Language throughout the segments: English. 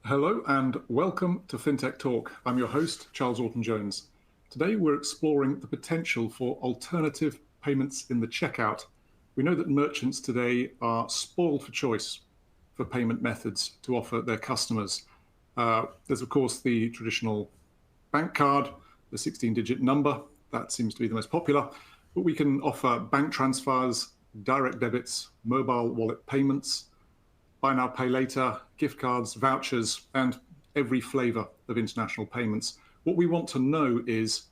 Hello and welcome to FinTechTalk. I'm your host, Charles Orton-Jones. Today we're exploring the potential for alternative payments in the checkout. We know that merchants today are spoiled for choice for payment methods to offer their customers. There's of course the traditional bank card, the 16-digit number, that seems to be the most popular, but we can offer bank transfers, direct debits, mobile wallet payments, buy now, pay later, gift cards, vouchers, and every flavor of international payments. What we want to know is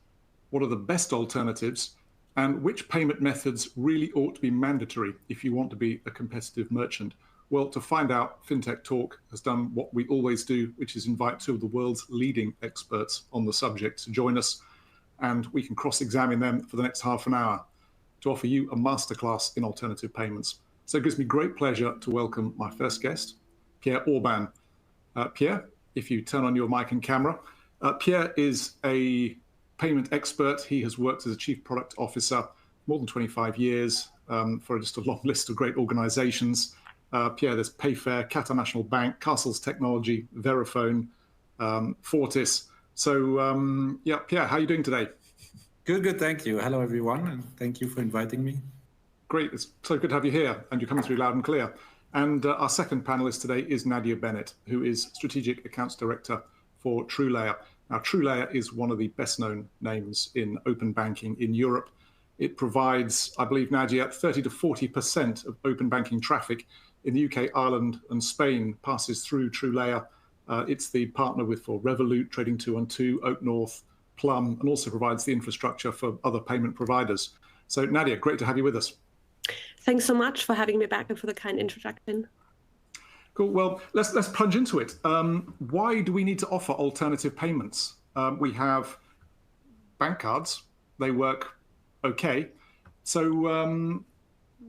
what are the best alternatives and which payment methods really ought to be mandatory if you want to be a competitive merchant. Well, to find out, FinTechTalk has done what we always do, which is invite two of the world's leading experts on the subject to join us, and we can cross-examine them for the next half an hour to offer you a masterclass in alternative payments. So it gives me great pleasure to welcome my first guest, Pierre Orban. Pierre, if you turn on your mic and camera. Pierre is a payment expert. He has worked as a chief product officer more than 25 years for just a long list of great organizations. Pierre, there's Payfair, Qatar National Bank, Castles Technology, Verifone, Fortis. So yeah, Pierre, how are you doing today? Good, thank you. Hello, everyone, and thank you for inviting me. Great, it's so good to have you here, and you're coming through loud and clear. And our second panelist today is Nadia Bennett, who is Strategic Accounts Director for TrueLayer. Now, TrueLayer is one of the best-known names in open banking in Europe. It provides, I believe, Nadia, 30 to 40% of open banking traffic in the UK, Ireland, and Spain passes through TrueLayer. It's the partner for Revolut, Trading 212, Oak North, Plum, and also provides the infrastructure for other payment providers. So, Nadia, great to have you with us. Thanks so much for having me back and for the kind introduction. Cool. Well, let's plunge into it. Why do we need to offer alternative payments? We have bank cards. They work okay. So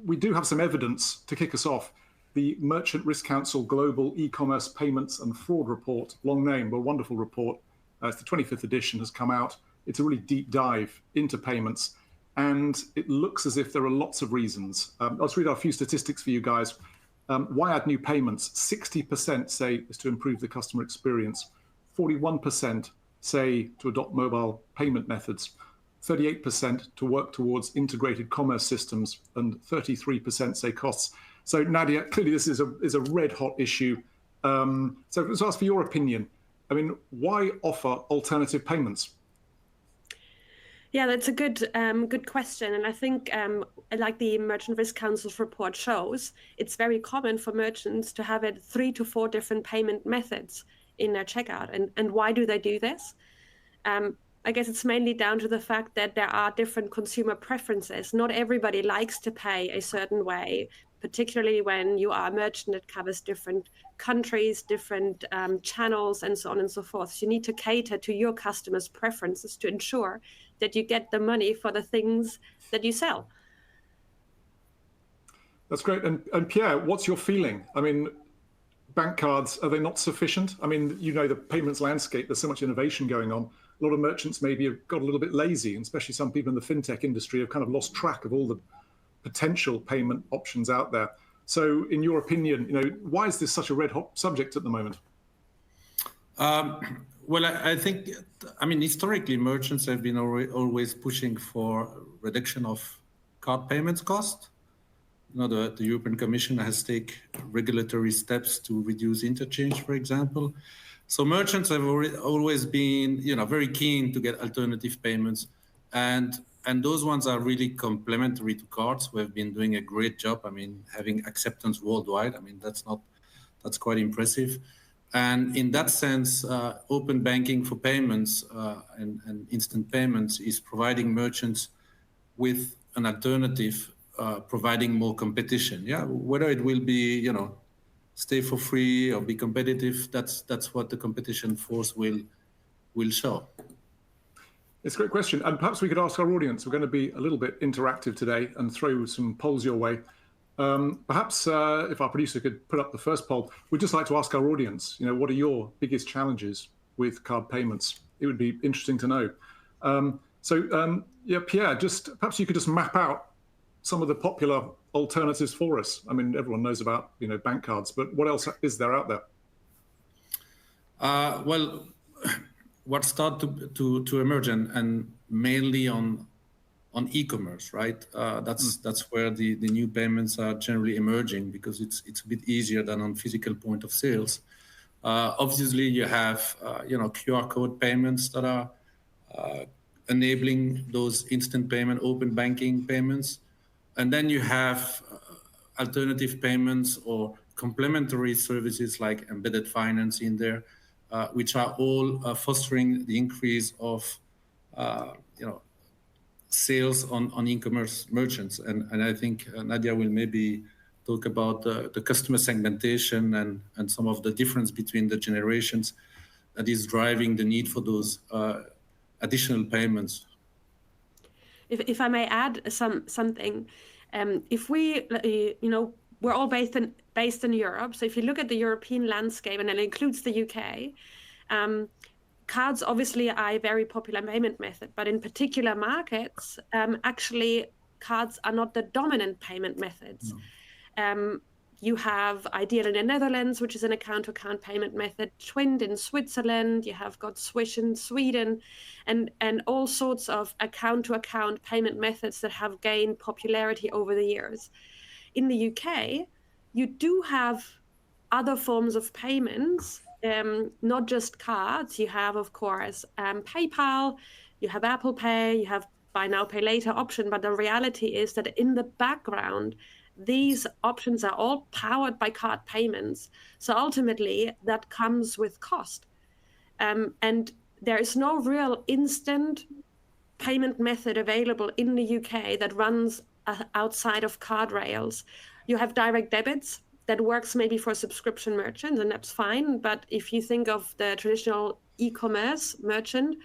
we do have some evidence to kick us off. The Merchant Risk Council Global E-Commerce Payments and Fraud Report, long name, but a wonderful report. It's the 25th edition, has come out. It's a really deep dive into payments. And it looks as if there are lots of reasons. Let's read out a few statistics for you guys. Why add new payments? 60% say is to improve the customer experience. 41% say to adopt mobile payment methods. 38% to work towards integrated commerce systems, and 33% say costs. So Nadia, clearly this is a red hot issue. So let's ask for your opinion. I mean, why offer alternative payments? Yeah, that's a good question. And I think like the Merchant Risk Council's report shows, it's very common for merchants to have 3 to 4 different payment methods in their checkout. And why do they do this? I guess it's mainly down to the fact that there are different consumer preferences. Not everybody likes to pay a certain way, particularly when you are a merchant that covers different countries, different channels, and so on and so forth. So you need to cater to your customers' preferences to ensure that you get the money for the things that you sell. That's great. And Pierre, what's your feeling? I mean, bank cards, are they not sufficient? I mean, you know, the payments landscape, there's so much innovation going on. A lot of merchants maybe have got a little bit lazy, and especially some people in the fintech industry have kind of lost track of all the potential payment options out there. So in your opinion, you know, why is this such a red hot subject at the moment? Well, I think, I mean, historically, merchants have been always pushing for reduction of card payments cost. You know, the European Commission has taken regulatory steps to reduce interchange, for example. So merchants have always been, you know, very keen to get alternative payments, and those ones are really complementary to cards, who have been doing a great job. I mean, having acceptance worldwide. I mean, that's quite impressive. And in that sense, open banking for payments and instant payments is providing merchants with an alternative, providing more competition. Yeah, whether it will be, you know, stay for free or be competitive, that's what the competition force will show. It's a great question. And perhaps we could ask our audience, we're going to be a little bit interactive today and throw some polls your way. Perhaps if our producer could put up the first poll, we'd just like to ask our audience, you know, what are your biggest challenges with card payments? It would be interesting to know. Yeah, Pierre, just perhaps you could just map out some of the popular alternatives for us. I mean, everyone knows about, you know, bank cards, but what else is there out there? Well, what started to emerge and mainly on e-commerce, right? That's where the new payments are generally emerging, because it's a bit easier than on physical point of sales. Obviously, you have QR code payments that are enabling those instant payment, open banking payments, and then you have alternative payments or complementary services like embedded finance in there, which are all fostering the increase of sales on e-commerce merchants. And I think Nadia will maybe talk about the customer segmentation and some of the difference between the generations that is driving the need for those additional payments. If I may add something, if we, we're all based in Europe. So if you look at the European landscape, and it includes the UK, cards obviously are a very popular payment method, but in particular markets, actually cards are not the dominant payment methods. No. You have Ideal in the Netherlands, which is an account-to-account payment method, Twind in Switzerland, you have got Swish in Sweden, and all sorts of account-to-account payment methods that have gained popularity over the years. In the UK, you do have other forms of payments, not just cards. You have, of course, PayPal, you have Apple Pay, you have buy now, pay later option, but the reality is that in the background, these options are all powered by card payments. So ultimately, that comes with cost. And there is no real instant payment method available in the UK that runs outside of card rails. You have direct debits that works maybe for subscription merchants, and that's fine. But if you think of the traditional e-commerce merchant,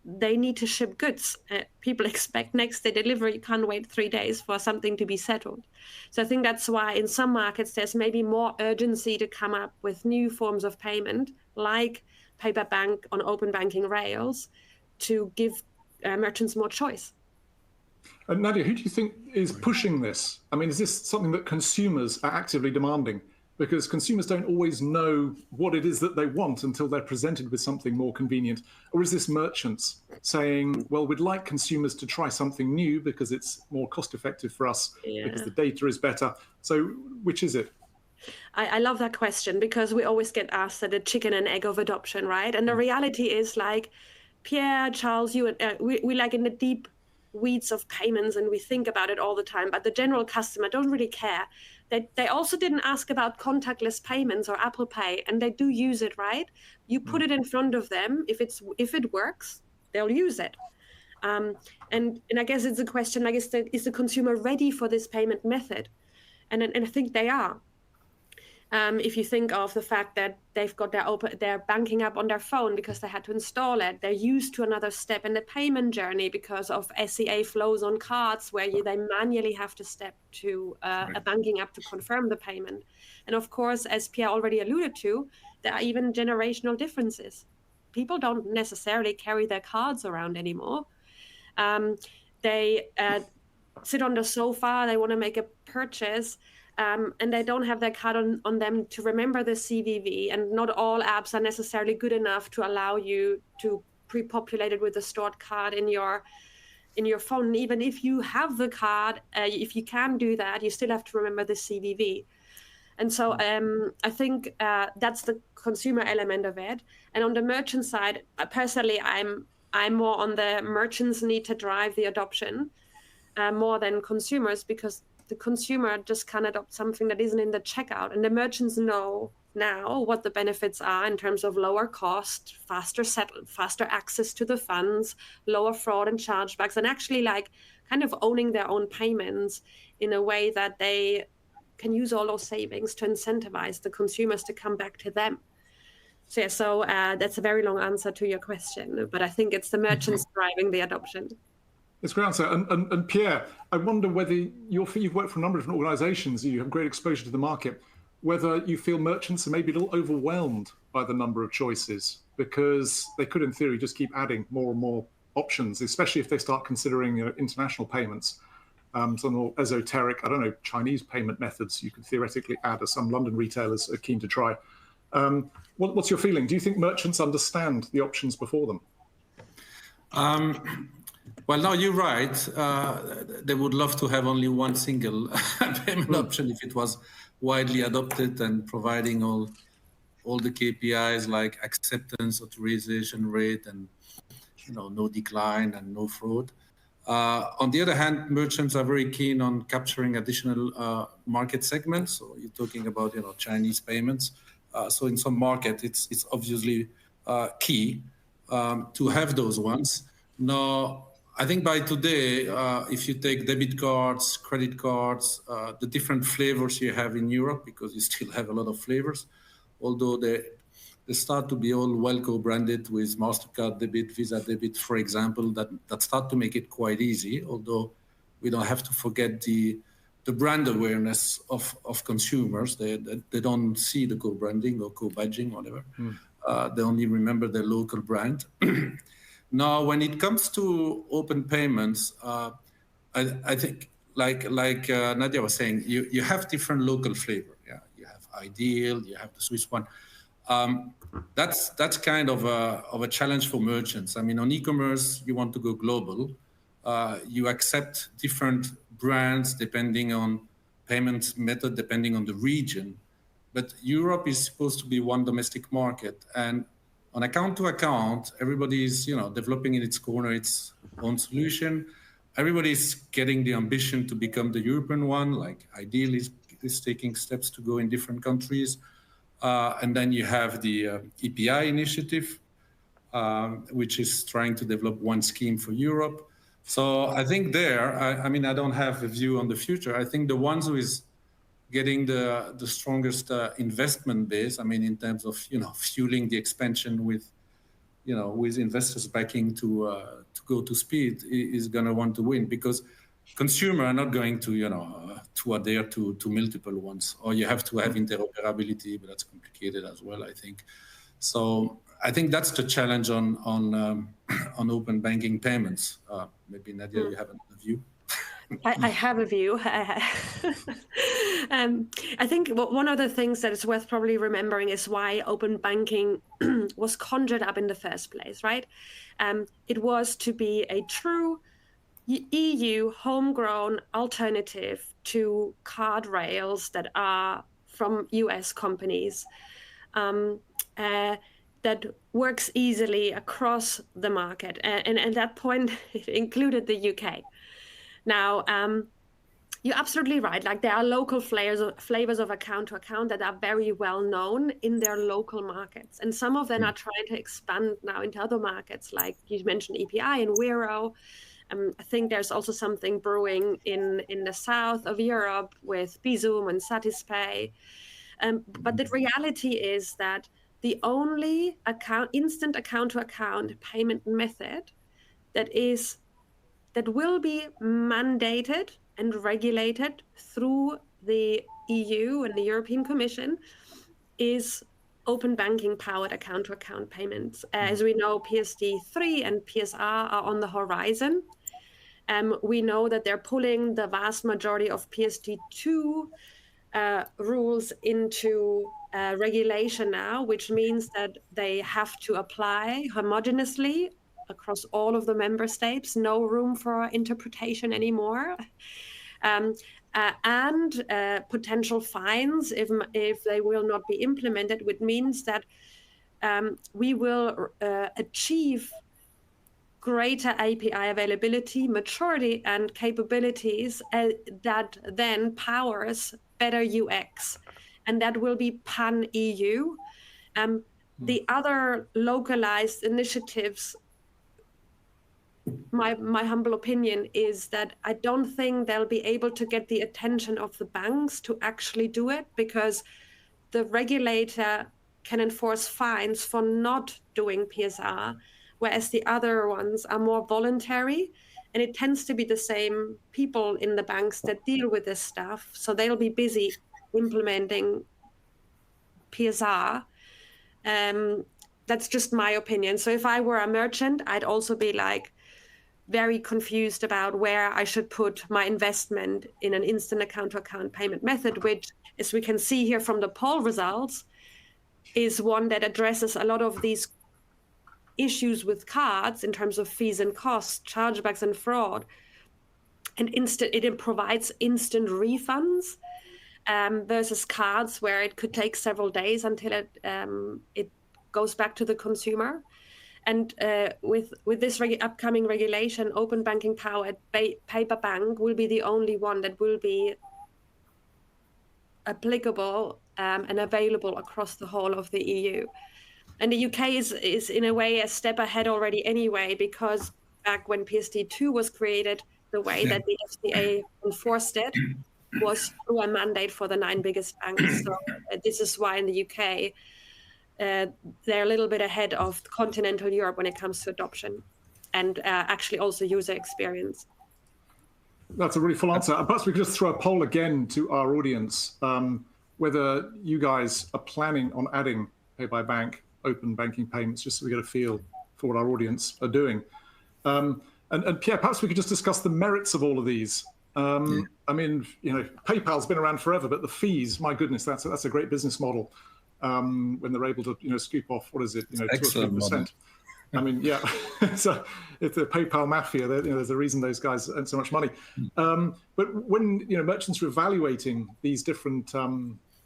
they need to ship goods. People expect next day delivery. You can't wait 3 days for something to be settled. So I think that's why in some markets there's maybe more urgency to come up with new forms of payment, like pay by bank on open banking rails, to give merchants more choice. Nadia, who do you think is pushing this? I mean, is this something that consumers are actively demanding? Because consumers don't always know what it is that they want until they're presented with something more convenient. Or is this merchants saying, well, we'd like consumers to try something new because it's more cost effective for us, because the data is better. So which is it? I love that question, because we always get asked the chicken and egg of adoption, right? And the reality is, like, Pierre, Charles, you and we like in the deep weeds of payments, and we think about it all the time, but the general customer don't really care. They also didn't ask about contactless payments or Apple Pay, and they do use it, right? You put it in front of them. If it works, they'll use it. And I guess it's a question like, is the consumer ready for this payment method? And I think they are. If you think of the fact that they've got their banking app on their phone because they had to install it, they're used to another step in the payment journey because of SEA flows on cards where they manually have to step to a banking app to confirm the payment. And of course, as Pierre already alluded to, there are even generational differences. People don't necessarily carry their cards around anymore. They sit on the sofa, they want to make a purchase, and they don't have their card on them to remember the CVV, and not all apps are necessarily good enough to allow you to pre-populate it with a stored card in your phone. Even if you have the card, if you can do that, you still have to remember the CVV. And so I think that's the consumer element of it. And on the merchant side, personally, I'm more on the merchants need to drive the adoption more than consumers, because the consumer just can adopt something that isn't in the checkout, and the merchants know now what the benefits are in terms of lower cost, faster access to the funds, lower fraud and chargebacks, and actually like kind of owning their own payments in a way that they can use all those savings to incentivize the consumers to come back to them. So that's a very long answer to your question, but I think it's the merchants driving the adoption. It's a great answer. And Pierre, I wonder whether you've worked for a number of different organizations, you have great exposure to the market, whether you feel merchants are maybe a little overwhelmed by the number of choices, because they could, in theory, just keep adding more and more options, especially if they start considering international payments. Some more esoteric, I don't know, Chinese payment methods you could theoretically add, as some London retailers are keen to try. What's your feeling? Do you think merchants understand the options before them? Well, no, you're right. They would love to have only one single payment option if it was widely adopted and providing all the KPIs like acceptance, authorization rate, and no decline and no fraud. On the other hand, merchants are very keen on capturing additional market segments. So you're talking about Chinese payments. So in some market, it's obviously key to have those ones. Now, I think by today, if you take debit cards, credit cards, the different flavors you have in Europe, because you still have a lot of flavors, although they start to be all well co-branded with MasterCard debit, Visa debit, for example, that start to make it quite easy, although we don't have to forget the brand awareness of consumers. They don't see the co-branding or co-badging, whatever. They only remember their local brand. Now, when it comes to open payments, I think, like Nadia was saying, you have different local flavor. Yeah, you have Ideal, you have the Swiss one. That's kind of a challenge for merchants. I mean, on e-commerce, you want to go global. You accept different brands depending on payment method, depending on the region. But Europe is supposed to be one domestic market, and on account to account, everybody's developing in its corner its own solution. Everybody's getting the ambition to become the European one. Like Ideal is taking steps to go in different countries. And then you have the EPI initiative, which is trying to develop one scheme for Europe. So I think I mean, I don't have a view on the future. I think the ones who is getting the strongest investment base, I mean, in terms of, fueling the expansion with investors backing to go to speed is going to want to win, because consumers are not going to, to adhere to multiple ones, or you have to have interoperability, but that's complicated as well, I think. So I think that's the challenge on open banking payments. Maybe Nadia, you have another view. I have a view. I think one of the things that is worth probably remembering is why open banking was conjured up in the first place, right? It was to be a true EU homegrown alternative to card rails that are from US companies, that works easily across the market. And at that point, it included the UK. Now, you're absolutely right. Like, there are local flavors of account to account that are very well known in their local markets. And some of them are trying to expand now into other markets, like you mentioned EPI and Wero. I think there's also something brewing in the south of Europe with Bizum and Satispay. But the reality is that the only instant account-to-account payment method that will be mandated and regulated through the EU and the European Commission is open banking powered account-to-account payments. As we know, PSD3 and PSR are on the horizon. We know that they're pulling the vast majority of PSD2 rules into regulation now, which means that they have to apply homogeneously across all of the member states, no room for interpretation anymore. And potential fines if they will not be implemented, which means that we will achieve greater API availability, maturity, and capabilities that then powers better UX. And that will be pan-EU. The other localized initiatives, my humble opinion is that I don't think they'll be able to get the attention of the banks to actually do it, because the regulator can enforce fines for not doing PSR, whereas the other ones are more voluntary. And it tends to be the same people in the banks that deal with this stuff. So they'll be busy implementing PSR. That's just my opinion. So if I were a merchant, I'd also be like very confused about where I should put my investment in an instant account-to-account payment method, which, as we can see here from the poll results, is one that addresses a lot of these issues with cards in terms of fees and costs, chargebacks and fraud. And it provides instant refunds versus cards where it could take several days until it goes back to the consumer. And with this upcoming regulation, open banking powered paper bank will be the only one that will be applicable and available across the whole of the EU. And the UK is in a way a step ahead already anyway, because back when PSD2 was created, the way that the FCA enforced it was through a mandate for the 9 biggest banks. So this is why in the UK, they're a little bit ahead of continental Europe when it comes to adoption and actually also user experience. That's a really full answer. Perhaps we could just throw a poll again to our audience, whether you guys are planning on adding pay by bank, open banking payments, just so we get a feel for what our audience are doing. And Pierre, perhaps we could just discuss the merits of all of these. I mean, PayPal's been around forever, but the fees, my goodness, that's a great business model. When they're able to, scoop off, what is it, 2 or 3%. I mean, yeah. So it's the PayPal mafia. There's a reason those guys earn so much money. But when merchants are evaluating these different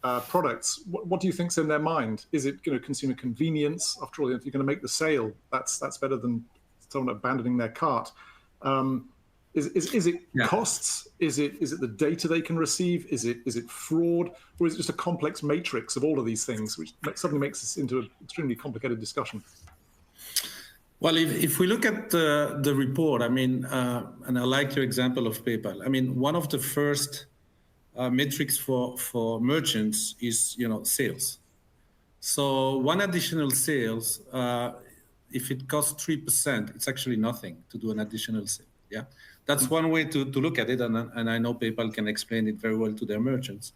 products, what do you think's in their mind? Is it consumer convenience? After all, if you're going to make the sale, that's better than someone abandoning their cart. Is it costs? Is it the data they can receive? Is it fraud? Or is it just a complex matrix of all of these things, which suddenly makes this into an extremely complicated discussion? Well, if we look at the report, I mean, and I like your example of PayPal. I mean, one of the first metrics for merchants is sales. So one additional sales, if it costs 3%, it's actually nothing to do an additional sale. Yeah, that's one way to look at it, and I know PayPal can explain it very well to their merchants.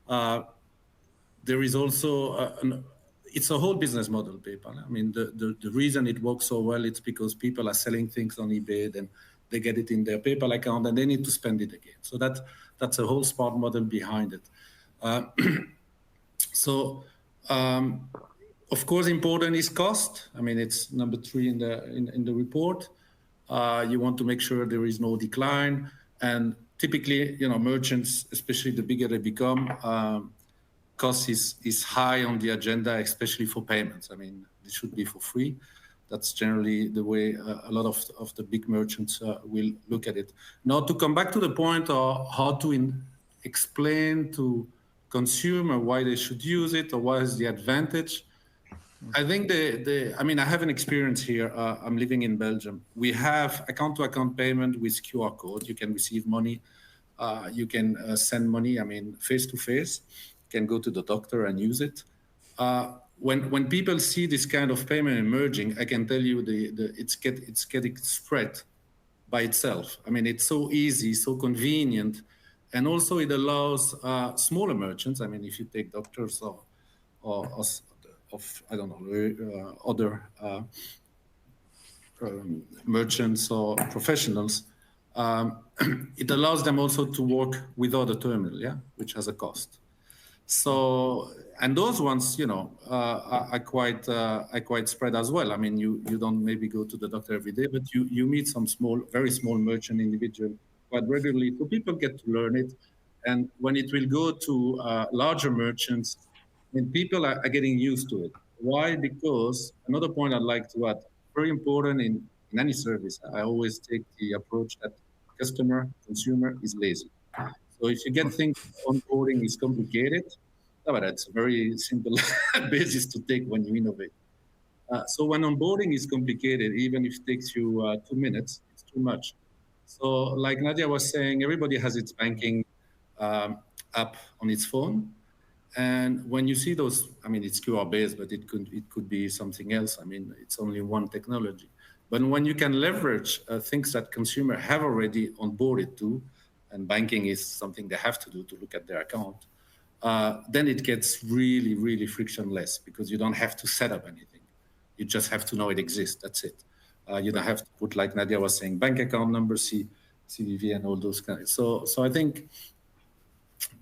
There is also it's a whole business model, PayPal. I mean, the reason it works so well, it's because people are selling things on eBay, and they get it in their PayPal account, and they need to spend it again. So that's a whole smart model behind it. Of course, important is cost. I mean, it's number 3 in the report. You want to make sure there is no decline, and typically, merchants, especially the bigger they become, cost is high on the agenda, especially for payments. I mean, it should be for free. That's generally the way a lot of the big merchants will look at it. Now, to come back to the point of how to explain to consumer why they should use it or what is the advantage, I think I mean, I have an experience here. I'm living in Belgium. We have account-to-account payment with QR code. You can receive money. You can send money, I mean, face-to-face. Can go to the doctor and use it. When people see this kind of payment emerging, I can tell you it's getting spread by itself. I mean, it's so easy, so convenient, and also it allows smaller merchants. I mean, if you take doctors or I don't know, other merchants or professionals, it allows them also to work without a terminal, which has a cost. So, and those ones, are quite spread as well. I mean, you don't maybe go to the doctor every day, but you meet some very small merchant individual quite regularly. So people get to learn it. And when it will go to larger merchants, I mean, people are getting used to it. Why? Because another point I'd like to add, very important in any service, I always take the approach that consumer is lazy. So if you get things, onboarding is complicated, but that's a very simple basis to take when you innovate. So when onboarding is complicated, even if it takes you 2 minutes, it's too much. So like Nadia was saying, everybody has its banking app on its phone. And when you see those, I mean, it's QR based, but it could be something else. I mean, it's only one technology. But when you can leverage things that consumer have already onboarded to, and banking is something they have to do to look at their account, then it gets really, really frictionless because you don't have to set up anything. You just have to know it exists. That's it. You don't have to put, like Nadia was saying, bank account number, CVV, and all those kinds. So I think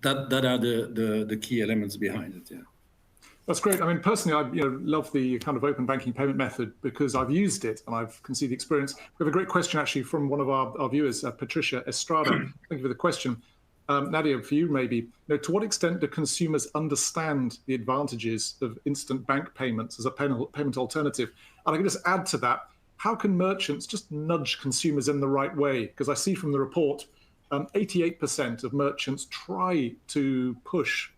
that are the key elements behind it. Yeah. That's great. I mean, personally, I love the kind of open banking payment method because I've used it and I can see the experience. We have a great question actually from one of our viewers, Patricia Estrada. Thank you for the question. Nadia, for you maybe, to what extent do consumers understand the advantages of instant bank payments as a payment alternative? And I can just add to that, how can merchants just nudge consumers in the right way? Because I see from the report, 88% of merchants try to push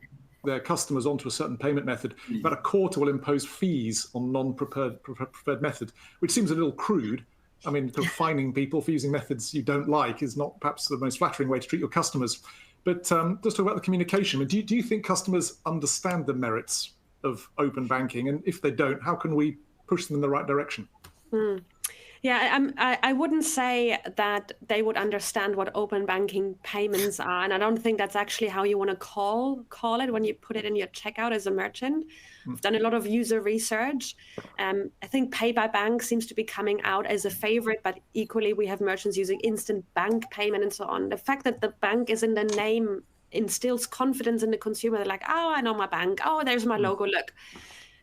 their customers onto a certain payment method. About a quarter will impose fees on non-preferred method, which seems a little crude. I mean, fining people for using methods you don't like is not perhaps the most flattering way to treat your customers. But just talk about the communication. Do you think customers understand the merits of open banking? And if they don't, how can we push them in the right direction? Yeah, I wouldn't say that they would understand what open banking payments are, and I don't think that's actually how you want to call it when you put it in your checkout as a merchant. I've done a lot of user research. I think pay by bank seems to be coming out as a favorite, but equally we have merchants using instant bank payment and so on. The fact that the bank is in the name instills confidence in the consumer. They're like, oh, I know my bank. Oh, there's my logo. Look,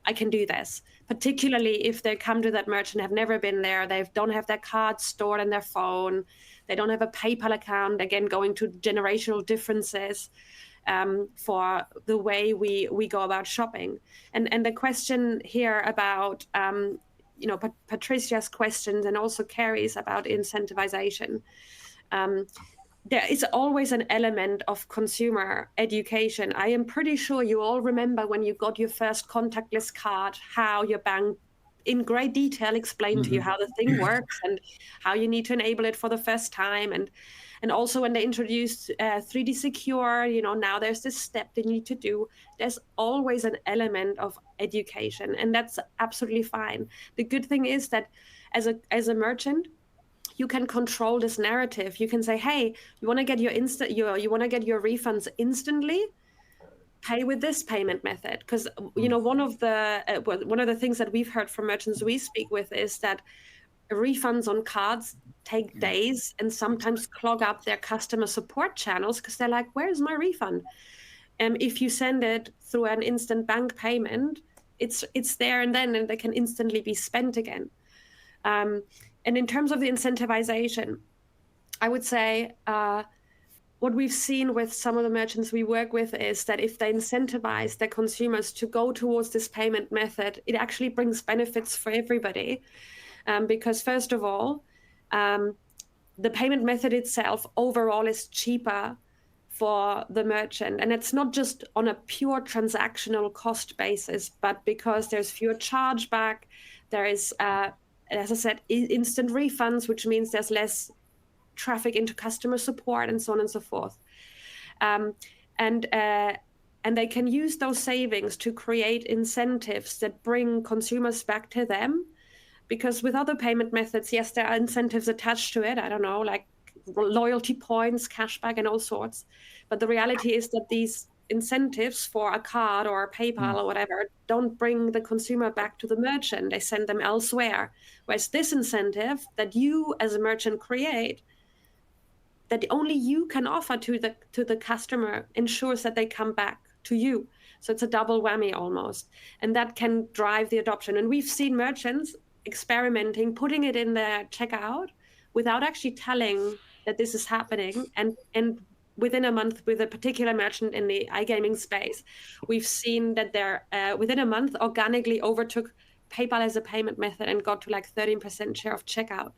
I can do this. Particularly if they come to that merchant, have never been there, they don't have their card stored in their phone, they don't have a PayPal account, again, going to generational differences for the way we go about shopping. And the question here about, Patricia's questions and also Carrie's about incentivization. There is always an element of consumer education. I am pretty sure you all remember when you got your first contactless card, how your bank in great detail explained to you how the thing works and how you need to enable it for the first time. And also when they introduced 3D Secure, now there's this step they need to do. There's always an element of education, and that's absolutely fine. The good thing is that as a merchant, you can control this narrative. You can say, hey, you want to get your refunds instantly? Pay with this payment method. Because one of the things that we've heard from merchants we speak with is that refunds on cards take days and sometimes clog up their customer support channels because they're like, where's my refund? And if you send it through an instant bank payment, it's there and then, and they can instantly be spent again. And in terms of the incentivization, I would say what we've seen with some of the merchants we work with is that if they incentivize their consumers to go towards this payment method, it actually brings benefits for everybody. Because first of all, the payment method itself overall is cheaper for the merchant. And it's not just on a pure transactional cost basis, but because there's fewer chargeback, there is as I said, instant refunds, which means there's less traffic into customer support and so on and so forth. And they can use those savings to create incentives that bring consumers back to them. Because with other payment methods, yes, there are incentives attached to it. I don't know, like loyalty points, cashback, and all sorts. But the reality is that these incentives for a card or a PayPal or whatever don't bring the consumer back to the merchant. They send them elsewhere. Whereas this incentive that you as a merchant create, that only you can offer to the customer, ensures that they come back to you. So it's a double whammy almost. And that can drive the adoption. And we've seen merchants experimenting, putting it in their checkout without actually telling that this is happening. And within a month, with a particular merchant in the iGaming space, we've seen that they're within a month organically overtook PayPal as a payment method and got to like 13% share of checkout.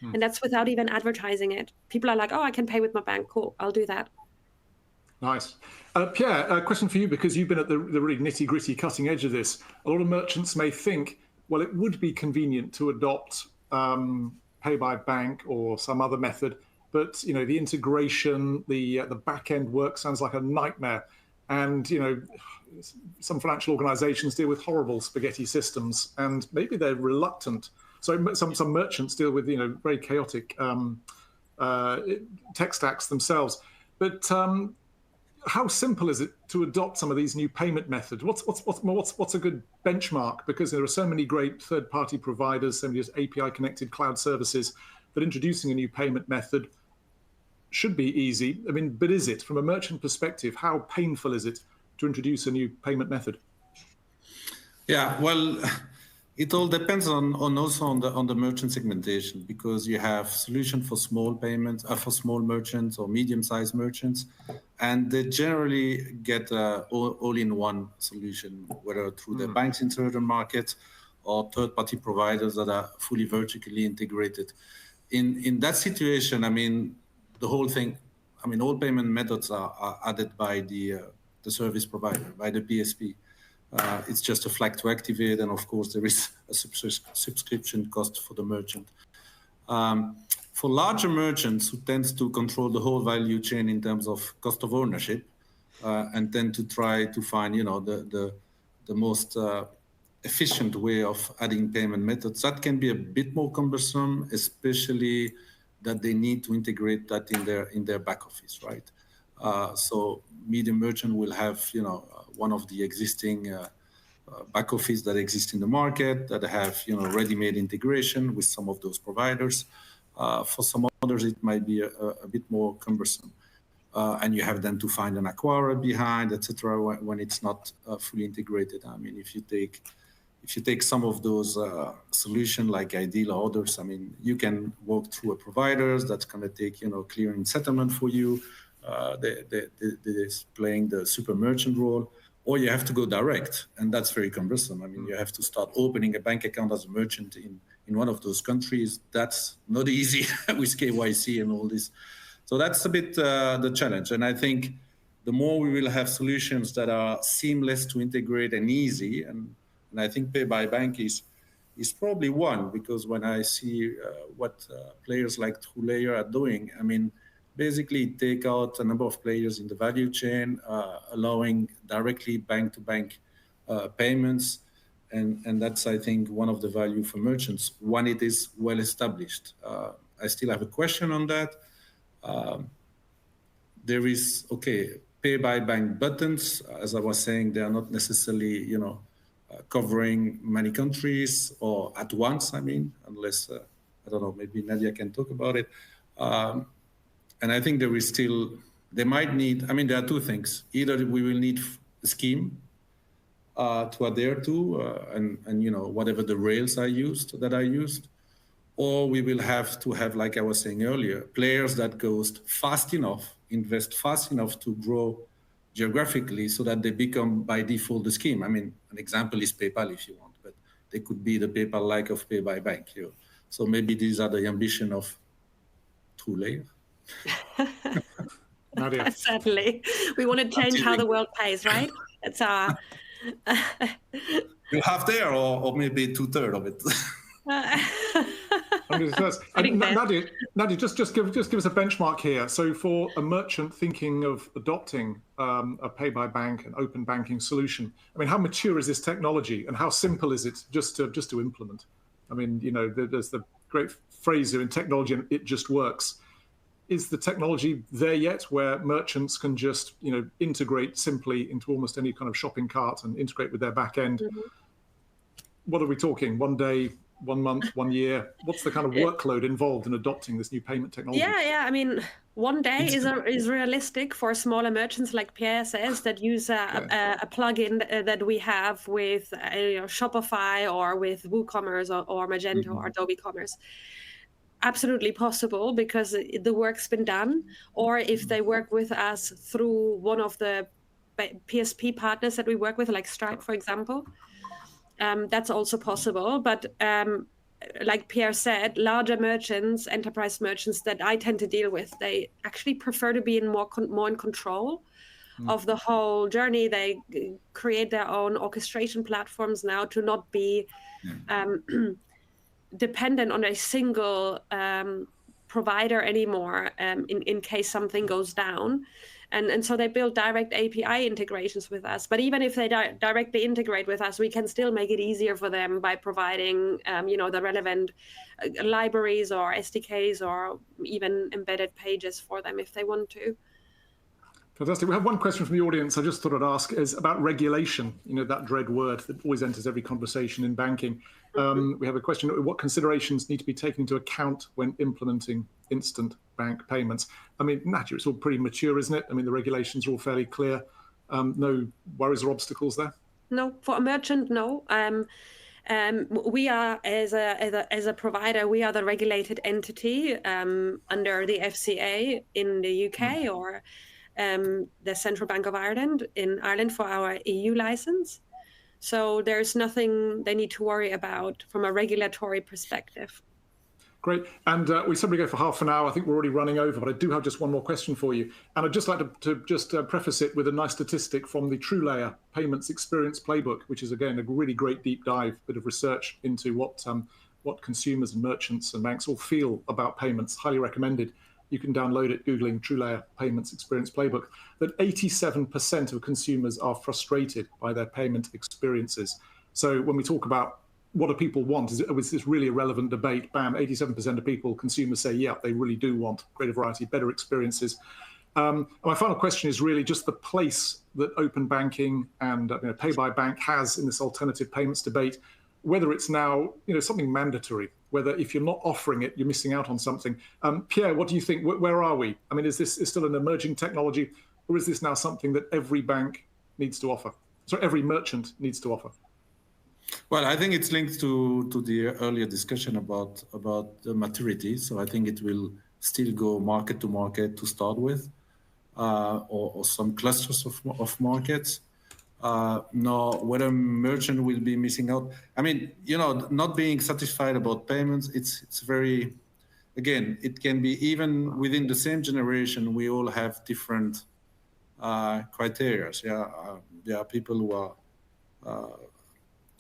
And that's without even advertising it. People are like, oh, I can pay with my bank. Cool, I'll do that. Nice. Pierre, a question for you, because you've been at the really nitty-gritty cutting edge of this. A lot of merchants may think, well, it would be convenient to adopt pay by bank or some other method, but the integration, the back end work sounds like a nightmare. And some financial organizations deal with horrible spaghetti systems, and maybe they're reluctant. So some merchants deal with very chaotic tech stacks themselves. But how simple is it to adopt some of these new payment methods? What's a good benchmark? Because there are so many great third-party providers, so many API-connected cloud services, that introducing a new payment method should be easy. I mean, but is it? From a merchant perspective, how painful is it to introduce a new payment method? Yeah, well, it all depends on also on the merchant segmentation, because you have solution for small payments, for small merchants or medium-sized merchants, and they generally get all-in-one solution, whether through the banks in certain markets or third-party providers that are fully vertically integrated. In that situation, I mean, the whole thing, I mean, all payment methods are added by the service provider, by the PSP. It's just a flag to activate, and of course there is a subscription cost for the merchant. For larger merchants who tend to control the whole value chain in terms of cost of ownership, and tend to try to find, you know, the most efficient way of adding payment methods, that can be a bit more cumbersome, especially that they need to integrate that in their back office, right? So medium merchant will have, you know, one of the existing back office that exist in the market that have, you know, ready-made integration with some of those providers. For some others, it might be a bit more cumbersome. And you have then to find an acquirer behind, etc., when it's not fully integrated. I mean, if you take some of those solutions like Ideal or others, I mean, you can walk through a provider that's going to take, you know, clearing settlement for you. They're playing the super merchant role, or you have to go direct, and that's very cumbersome. I mean, you have to start opening a bank account as a merchant in one of those countries. That's not easy with KYC and all this. So that's a bit the challenge. And I think the more we will have solutions that are seamless to integrate and easy, and I think Pay by Bank is probably one, because when I see what players like TrueLayer are doing, I mean, basically take out a number of players in the value chain, allowing directly bank-to-bank payments. And that's, I think, one of the value for merchants when it is well established. I still have a question on that. There is, Pay by Bank buttons. As I was saying, they are not necessarily, you know, covering many countries or at once, I mean, unless, I don't know, maybe Nadia can talk about it. And I think they might need, I mean, there are two things. Either we will need a scheme to adhere to, and you know, whatever the rails are used, or we will have to have, like I was saying earlier, players that goes fast enough, invest fast enough to grow geographically so that they become by default the scheme. I mean, an example is PayPal if you want, but they could be the PayPal-like of Pay by Bank. You know? So maybe these are the ambition of TrueLayer. Nadia. Certainly. We want to change how the world pays, right? It's our... You have there, or maybe 2/3 of it. Nadia, just give us a benchmark here. So for a merchant thinking of adopting a Pay by Bank and open banking solution, I mean, how mature is this technology, and how simple is it just to implement? I mean, you know, there's the great phrase here in technology, and it just works. Is the technology there yet where merchants can just, you know, integrate simply into almost any kind of shopping cart and integrate with their back end? Mm-hmm. What are we talking? 1 day, 1 month, 1 year? What's the kind of workload involved in adopting this new payment technology? Yeah. I mean, 1 day is realistic for smaller merchants, like Pierre says, that use a plugin that we have with Shopify or with WooCommerce or Magento or Adobe Commerce. Absolutely possible, because the work's been done. Or if they work with us through one of the PSP partners that we work with, like Stripe, for example, that's also possible. But like Pierre said, larger merchants, enterprise merchants that I tend to deal with, they actually prefer to be more in control of the whole journey. They create their own orchestration platforms now to not be dependent on a single provider anymore in case something goes down. And so they build direct API integrations with us. But even if they directly integrate with us, we can still make it easier for them by providing the relevant libraries or SDKs or even embedded pages for them if they want to. Fantastic. We have one question from the audience I just thought I'd ask, is about regulation, you know, that dread word that always enters every conversation in banking. We have a question: what considerations need to be taken into account when implementing instant bank payments? I mean, naturally, it's all pretty mature, isn't it? I mean, the regulations are all fairly clear. No worries or obstacles there? No, for a merchant, no. We are, as a provider, we are the regulated entity under the FCA in the UK or the Central Bank of Ireland in Ireland for our EU license. So there's nothing they need to worry about from a regulatory perspective. Great. And we said we go for half an hour. I think we're already running over, but I do have just one more question for you. And I'd just like to just preface it with a nice statistic from the TrueLayer Payments Experience Playbook, which is, again, a really great deep dive bit of research into what consumers and merchants and banks all feel about payments. Highly recommended. You can download it, Googling TrueLayer Payments Experience Playbook, that 87% of consumers are frustrated by their payment experiences. So when we talk about what do people want, is this really a relevant debate? Bam, 87% of people, consumers say, yeah, they really do want greater variety, better experiences. And my final question is really just the place that open banking and pay by bank has in this alternative payments debate, whether it's now something mandatory, whether if you're not offering it, you're missing out on something. Pierre, what do you think? Where are we? I mean, is this still an emerging technology, or is this now something that every bank needs to offer? So every merchant needs to offer? Well, I think it's linked to the earlier discussion about the maturity. So I think it will still go market to market to start with, or some clusters of markets. No, whether a merchant will be missing out. I mean, not being satisfied about payments, it's very, again, it can be even within the same generation, we all have different criteria. There are people who are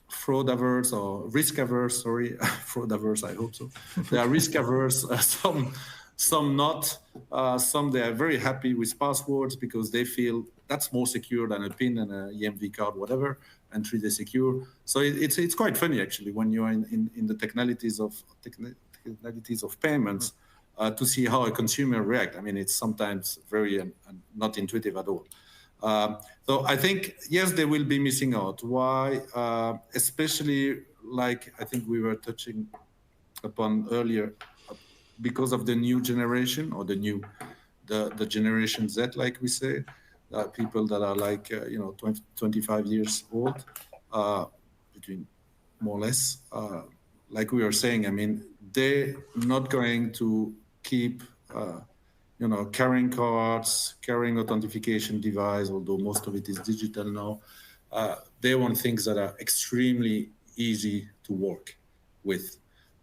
fraud averse or risk averse, sorry, fraud averse, I hope so. They are risk averse, some not, some they are very happy with passwords because they feel that's more secure than a PIN and a EMV card, whatever, and treat it secure. So it's quite funny actually when you are in the technicalities of payments to see how a consumer react. I mean, it's sometimes very not intuitive at all. So I think, yes, they will be missing out. Why? Especially like I think we were touching upon earlier, because of the new generation or the generation Z, like we say, people that are like 20, 25 years old, between more or less. Like we were saying, I mean, they're not going to keep carrying cards, carrying authentication device, although most of it is digital now. They want things that are extremely easy to work with.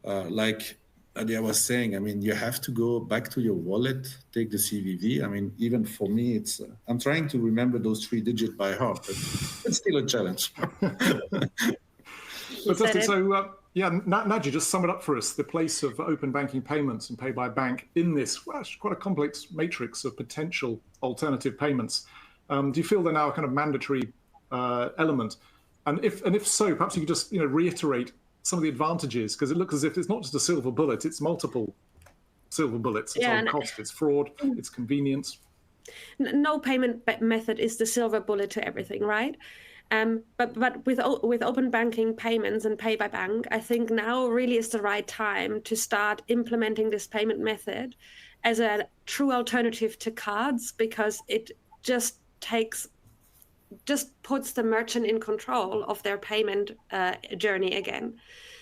Like Nadia was saying, I mean, you have to go back to your wallet, take the CVV. I mean, even for me, it's I'm trying to remember those 3 digits by heart, but it's still a challenge. Fantastic. So, Nadia, just sum it up for us, the place of open banking payments and pay by bank in this quite a complex matrix of potential alternative payments. Do you feel they're now a kind of mandatory element? And if so, perhaps you could just reiterate some of the advantages, because it looks as if it's not just a silver bullet, it's multiple silver bullets. It's on cost, it's fraud, it's convenience. No payment method is the silver bullet to everything, right? But with open banking payments and pay by bank, I think now really is the right time to start implementing this payment method as a true alternative to cards, because it just puts the merchant in control of their payment journey again.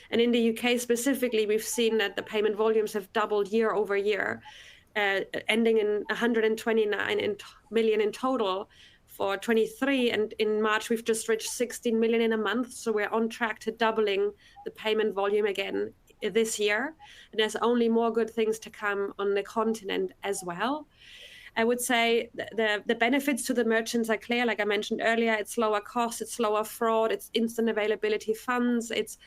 And in the UK specifically, we've seen that the payment volumes have doubled year over year, ending in 129 million in total for 23. And in March, we've just reached 16 million in a month. So we're on track to doubling the payment volume again this year. And there's only more good things to come on the continent as well. I would say the benefits to the merchants are clear. Like I mentioned earlier, it's lower cost, it's lower fraud, it's instant availability funds, it's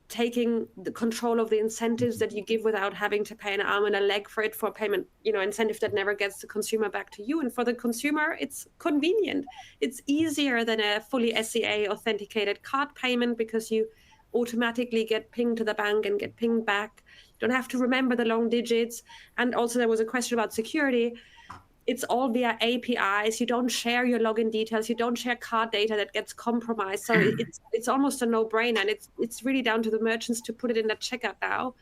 taking the control of the incentives that you give without having to pay an arm and a leg for it, for a payment, incentive that never gets the consumer back to you. And for the consumer, it's convenient. It's easier than a fully SCA authenticated card payment, because you automatically get pinged to the bank and get pinged back. You don't have to remember the long digits. And also there was a question about security. It's all via APIs. You don't share your login details. You don't share card data that gets compromised. So it's almost a no-brainer. And it's really down to the merchants to put it in the checkout now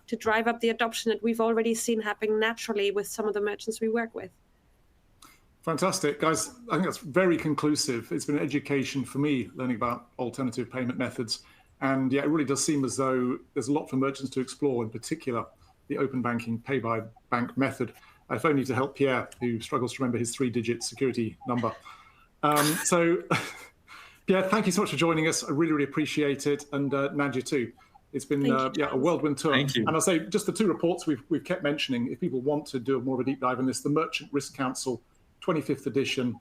to drive up the adoption that we've already seen happening naturally with some of the merchants we work with. Fantastic, guys. I think that's very conclusive. It's been an education for me learning about alternative payment methods. And yeah, it really does seem as though there's a lot for merchants to explore, in particular, the open banking pay by bank method. If only to help Pierre, who struggles to remember his 3-digit security number. So, Pierre, thank you so much for joining us. I really, really appreciate it. And Nadia too. It's been a whirlwind tour. Thank you. And I'll say just the 2 reports we've kept mentioning, if people want to do more of a deep dive in this, the Merchant Risk Council 25th edition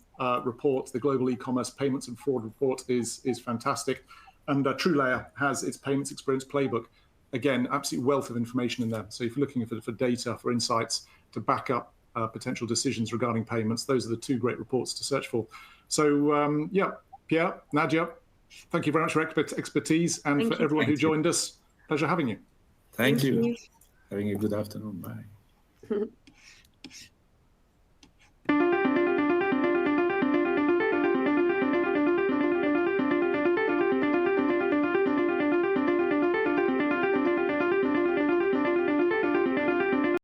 report, the Global E-commerce Payments and Fraud Report is fantastic. And TrueLayer has its Payments Experience Playbook. Again, absolute wealth of information in there. So if you're looking for data, for insights to back up potential decisions regarding payments, those are the 2 great reports to search for. So yeah, Pierre, Nadia, thank you very much for expertise, and for everyone who joined us, pleasure having you. Thank you. Having a good afternoon. Bye.